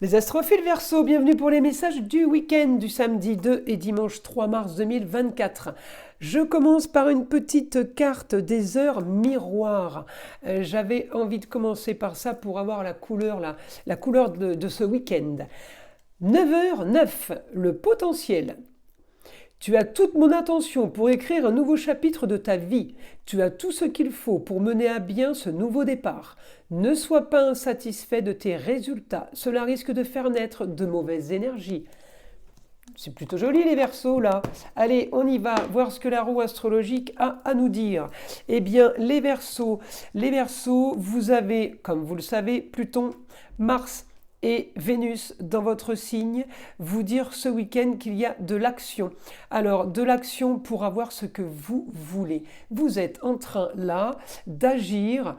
Les astrophiles Verseau, bienvenue pour les messages du week-end du samedi 2 et dimanche 3 mars 2024. Je commence par une petite carte des heures miroirs. J'avais envie de commencer par ça pour avoir la couleur de ce week-end. 9h09, le potentiel. Tu as toute mon attention pour écrire un nouveau chapitre de ta vie. Tu as tout ce qu'il faut pour mener à bien ce nouveau départ. Ne sois pas insatisfait de tes résultats. Cela risque de faire naître de mauvaises énergies. C'est plutôt joli les Verseaux là. Allez, on y va, voir ce que la roue astrologique a à nous dire. Eh bien, les Verseaux, vous avez, comme vous le savez, Pluton, Mars et Vénus dans votre signe, vous dire ce week-end qu'il y a de l'action. Alors, de l'action pour avoir ce que vous voulez. Vous êtes en train là d'agir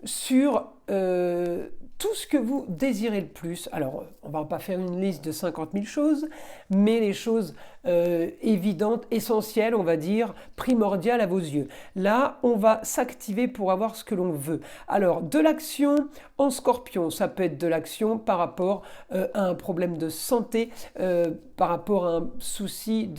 sur tout ce que vous désirez le plus. Alors, on ne va pas faire une liste de 50 000 choses, mais les choses évidentes, essentielles, on va dire, primordiales à vos yeux. Là, on va s'activer pour avoir ce que l'on veut. Alors, de l'action en Scorpion, ça peut être de l'action par rapport à un problème de santé, par rapport à un souci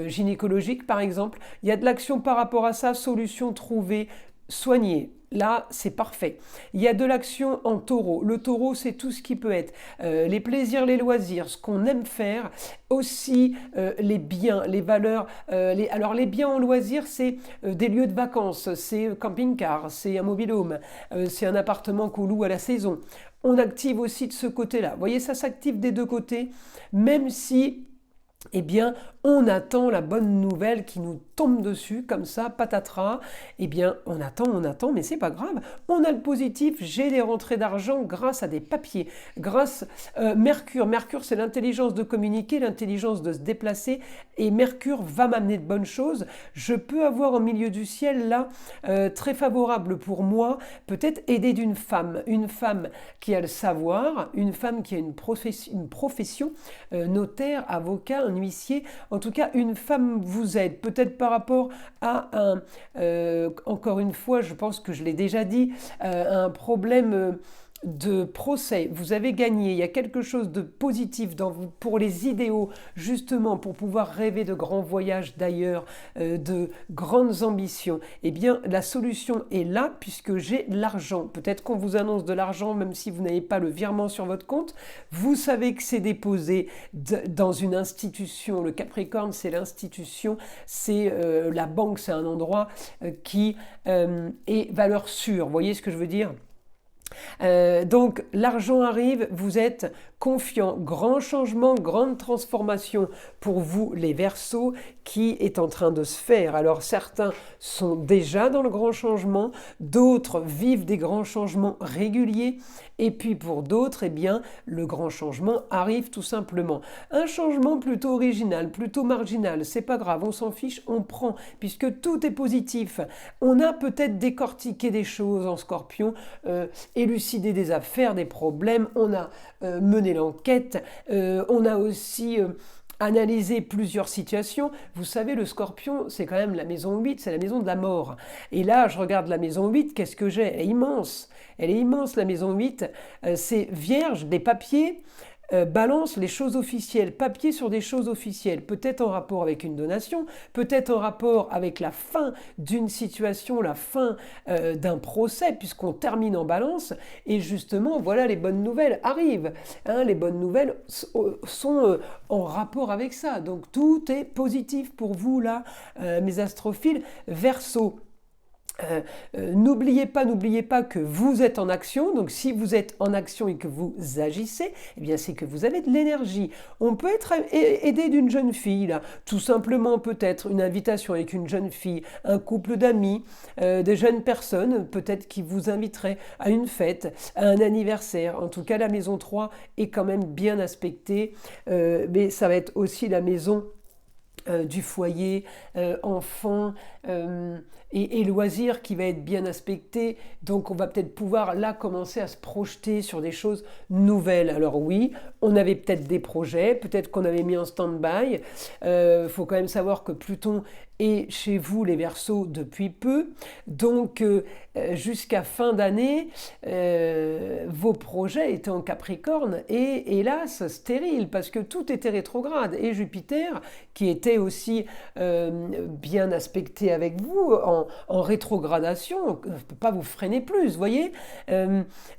gynécologique, par exemple. Il y a de l'action par rapport à ça, solution trouvée, soignée. Là, c'est parfait. Il y a de l'action en Taureau. Le Taureau, c'est tout ce qui peut être les plaisirs, les loisirs, ce qu'on aime faire, aussi les biens, les valeurs. Alors, les biens en loisirs, c'est des lieux de vacances, c'est camping-car, c'est un mobile-home, c'est un appartement qu'on loue à la saison. On active aussi de ce côté-là. Vous voyez, ça s'active des deux côtés, même si eh bien, on attend la bonne nouvelle qui nous tombe dessus, comme ça, patatras. Eh bien, on attend, mais c'est pas grave. On a le positif, j'ai des rentrées d'argent grâce à des papiers, grâce Mercure. Mercure, c'est l'intelligence de communiquer, l'intelligence de se déplacer, et Mercure va m'amener de bonnes choses. Je peux avoir au milieu du ciel, là, très favorable pour moi, peut-être aidé d'une femme, une femme qui a le savoir, une femme qui a une profession, notaire, avocat, un huissier, en tout cas une femme vous aide, peut-être par rapport à encore une fois, je pense que je l'ai déjà dit, un problème de procès, vous avez gagné, il y a quelque chose de positif pour les idéaux, justement pour pouvoir rêver de grands voyages d'ailleurs, de grandes ambitions. Eh bien, la solution est là puisque j'ai l'argent. Peut-être qu'on vous annonce de l'argent même si vous n'avez pas le virement sur votre compte. Vous savez que c'est déposé dans une institution. Le Capricorne, c'est l'institution, c'est la banque, c'est un endroit qui est valeur sûre. Vous voyez ce que je veux dire ? Donc l'argent arrive, vous êtes confiant, grand changement, grande transformation pour vous les Verseaux qui est en train de se faire. Alors certains sont déjà dans le grand changement, d'autres vivent des grands changements réguliers et puis pour d'autres, eh bien, le grand changement arrive tout simplement. Un changement plutôt original, plutôt marginal, c'est pas grave, on s'en fiche, on prend puisque tout est positif. On a peut-être décortiqué des choses en Scorpion, élucidé des affaires, des problèmes, on a mené l'enquête, on a aussi analysé plusieurs situations. Vous savez, le Scorpion, c'est quand même la maison 8, c'est la maison de la mort. Et là, je regarde la maison 8, qu'est-ce que j'ai ? Elle est immense. Elle est immense, la maison 8. C'est vierge, des papiers, balance les choses officielles, papier sur des choses officielles, peut-être en rapport avec une donation, peut-être en rapport avec la fin d'une situation, la fin d'un procès, puisqu'on termine en balance, et justement, voilà, les bonnes nouvelles arrivent. Les bonnes nouvelles sont en rapport avec ça, donc tout est positif pour vous, là, mes astrophiles Verseau. N'oubliez pas que vous êtes en action, donc si vous êtes en action et que vous agissez, eh bien c'est que vous avez de l'énergie. On peut être aidé d'une jeune fille, là, tout simplement peut-être une invitation avec une jeune fille, un couple d'amis, des jeunes personnes peut-être qui vous inviteraient à une fête, à un anniversaire. En tout cas, la maison 3 est quand même bien aspectée, mais ça va être aussi la maison du foyer, enfants et loisirs qui va être bien aspecté. Donc on va peut-être pouvoir là commencer à se projeter sur des choses nouvelles. Alors oui, on avait peut-être des projets, peut-être qu'on avait mis en stand-by. Faut quand même savoir que Pluton et chez vous les Verseaux depuis peu. Donc jusqu'à fin d'année, vos projets étaient en Capricorne et hélas stérile parce que tout était rétrograde. Et Jupiter, qui était aussi bien aspecté avec vous en rétrogradation, ne peut pas vous freiner plus, vous voyez.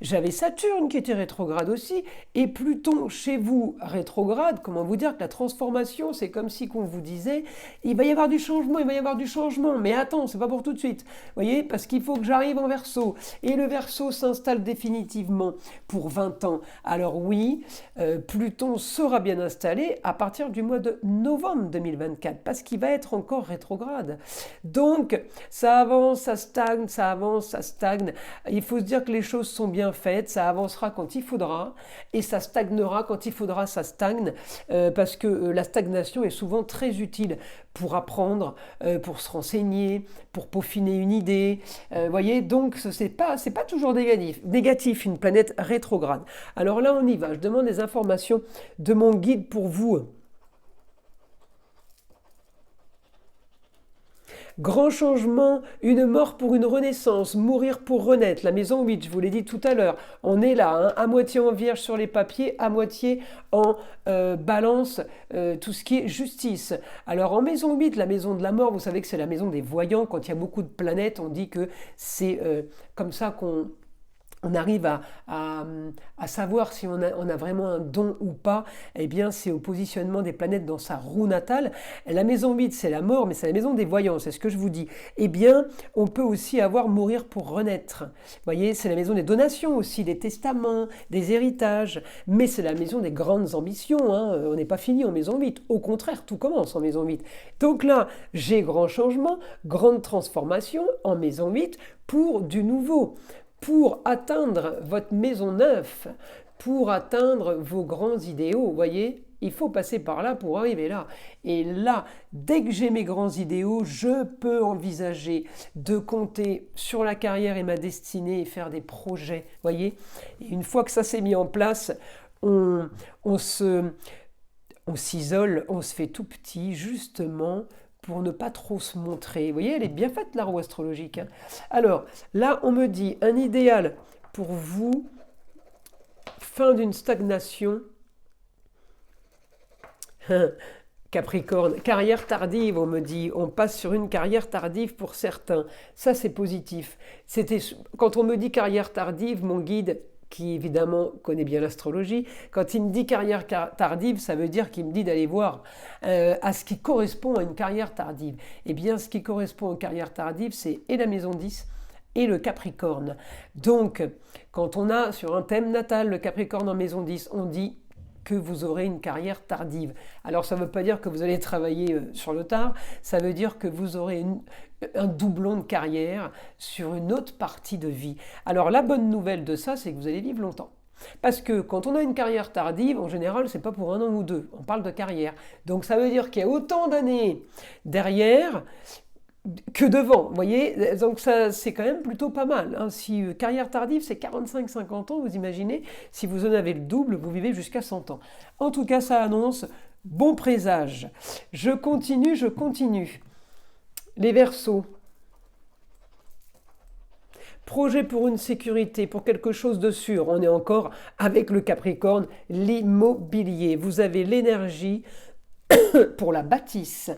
J'avais Saturne qui était rétrograde aussi et Pluton chez vous rétrograde. Comment vous dire que la transformation, c'est comme si qu'on vous disait il va y avoir du changement, il va y avoir du changement, mais attends, c'est pas pour tout de suite, vous voyez, parce qu'il faut que j'arrive en Verseau, et le Verseau s'installe définitivement pour 20 ans. Alors oui, Pluton sera bien installé à partir du mois de novembre 2024, parce qu'il va être encore rétrograde. Donc, ça avance, ça stagne, ça avance, ça stagne. Il faut se dire que les choses sont bien faites, ça avancera quand il faudra, et ça stagnera quand il faudra, ça stagne, parce que la stagnation est souvent très utile pour apprendre, pour se renseigner, pour peaufiner une idée. Voyez, donc c'est pas toujours négatif une planète rétrograde. Alors là, on y va. Je demande des informations de mon guide pour vous. Grand changement, une mort pour une renaissance, mourir pour renaître. La maison 8, je vous l'ai dit tout à l'heure, on est là, hein, à moitié en vierge sur les papiers, à moitié en balance, tout ce qui est justice. Alors en maison 8, la maison de la mort, vous savez que c'est la maison des voyants. Quand il y a beaucoup de planètes, on dit que c'est comme ça qu'on arrive à savoir si on a vraiment un don ou pas. Eh bien, c'est au positionnement des planètes dans sa roue natale. La maison 8, c'est la mort, mais c'est la maison des voyants, c'est ce que je vous dis. Eh bien, on peut aussi avoir mourir pour renaître. Vous voyez, c'est la maison des donations aussi, des testaments, des héritages, mais c'est la maison des grandes ambitions, hein. On n'est pas fini en maison 8. Au contraire, tout commence en maison 8. Donc là, j'ai grand changement, grande transformation en maison 8 pour du nouveau. Pour atteindre votre maison neuve, pour atteindre vos grands idéaux, vous voyez, il faut passer par là pour arriver là. Et là, dès que j'ai mes grands idéaux, je peux envisager de compter sur la carrière et ma destinée et faire des projets, vous voyez. Et une fois que ça s'est mis en place, on s'isole, on se fait tout petit, justement, pour ne pas trop se montrer. Vous voyez, elle est bien faite, la roue astrologique, hein. Alors, là, on me dit un idéal pour vous, fin d'une stagnation. Capricorne, carrière tardive, on me dit, on passe sur une carrière tardive pour certains. Ça, c'est positif. Quand on me dit carrière tardive, mon guide, qui évidemment connaît bien l'astrologie, quand il me dit carrière tardive, ça veut dire qu'il me dit d'aller voir à ce qui correspond à une carrière tardive. Eh bien, ce qui correspond à une carrière tardive, c'est et la maison 10 et le Capricorne. Donc, quand on a sur un thème natal le Capricorne en maison 10, on dit que vous aurez une carrière tardive. Alors ça ne veut pas dire que vous allez travailler sur le tard, ça veut dire que vous aurez un doublon de carrière sur une autre partie de vie. Alors la bonne nouvelle de ça, c'est que vous allez vivre longtemps. Parce que quand on a une carrière tardive, en général, c'est pas pour 1 an ou 2, on parle de carrière. Donc ça veut dire qu'il y a autant d'années derrière que devant, vous voyez, donc ça c'est quand même plutôt pas mal, hein. Si carrière tardive c'est 45-50 ans, vous imaginez, si vous en avez le double, vous vivez jusqu'à 100 ans. En tout cas, ça annonce bon présage. Je continue. Les Verseaux. Projet pour une sécurité, pour quelque chose de sûr. On est encore avec le Capricorne, l'immobilier. Vous avez l'énergie pour la bâtisse.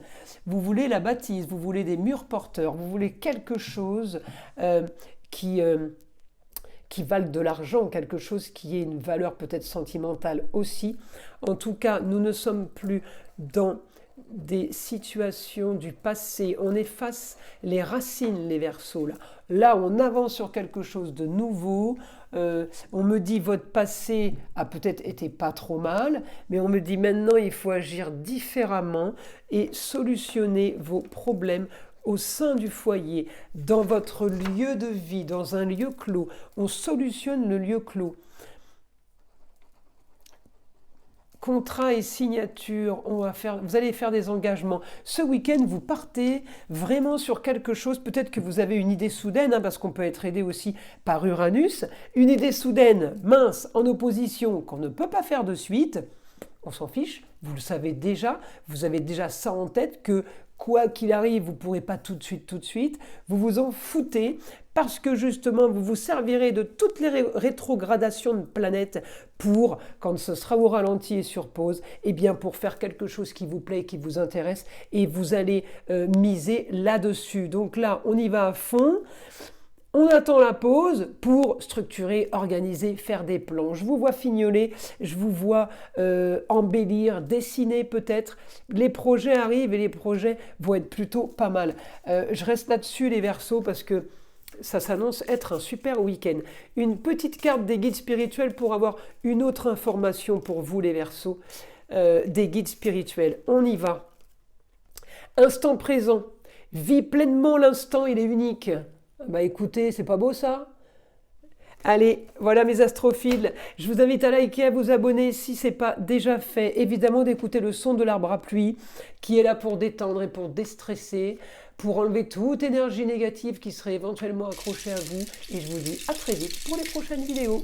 Vous voulez la bâtisse, vous voulez des murs porteurs, vous voulez quelque chose qui valent de l'argent, quelque chose qui ait une valeur peut-être sentimentale aussi. En tout cas, nous ne sommes plus dans des situations du passé. On efface les racines, les Verseaux. Là, on avance sur quelque chose de nouveau. On me dit votre passé a peut-être été pas trop mal, mais on me dit maintenant il faut agir différemment et solutionner vos problèmes au sein du foyer, dans votre lieu de vie, dans un lieu clos. On solutionne le lieu clos. Contrat et signature, vous allez faire des engagements. Ce week-end, vous partez vraiment sur quelque chose. Peut-être que vous avez une idée soudaine, hein, parce qu'on peut être aidé aussi par Uranus. Une idée soudaine, mince, en opposition, qu'on ne peut pas faire de suite. On s'en fiche, vous le savez déjà. Vous avez déjà ça en tête que quoi qu'il arrive, vous ne pourrez pas tout de suite, vous vous en foutez parce que justement, vous vous servirez de toutes les rétrogradations de planètes pour, quand ce sera au ralenti et sur pause, eh bien pour faire quelque chose qui vous plaît, qui vous intéresse, et vous allez miser là-dessus. Donc là, on y va à fond. On attend la pause pour structurer, organiser, faire des plans. Je vous vois fignoler, je vous vois embellir, dessiner peut-être. Les projets arrivent et les projets vont être plutôt pas mal. Je reste là-dessus les Verseaux parce que ça s'annonce être un super week-end. Une petite carte des guides spirituels pour avoir une autre information pour vous les Verseaux. Des guides spirituels. On y va. Instant présent. Vis pleinement l'instant, il est unique. Bah écoutez, c'est pas beau ça? Allez, voilà mes astrophiles. Je vous invite à liker, à vous abonner si ce n'est pas déjà fait. Évidemment d'écouter le son de l'arbre à pluie qui est là pour détendre et pour déstresser, pour enlever toute énergie négative qui serait éventuellement accrochée à vous. Et je vous dis à très vite pour les prochaines vidéos.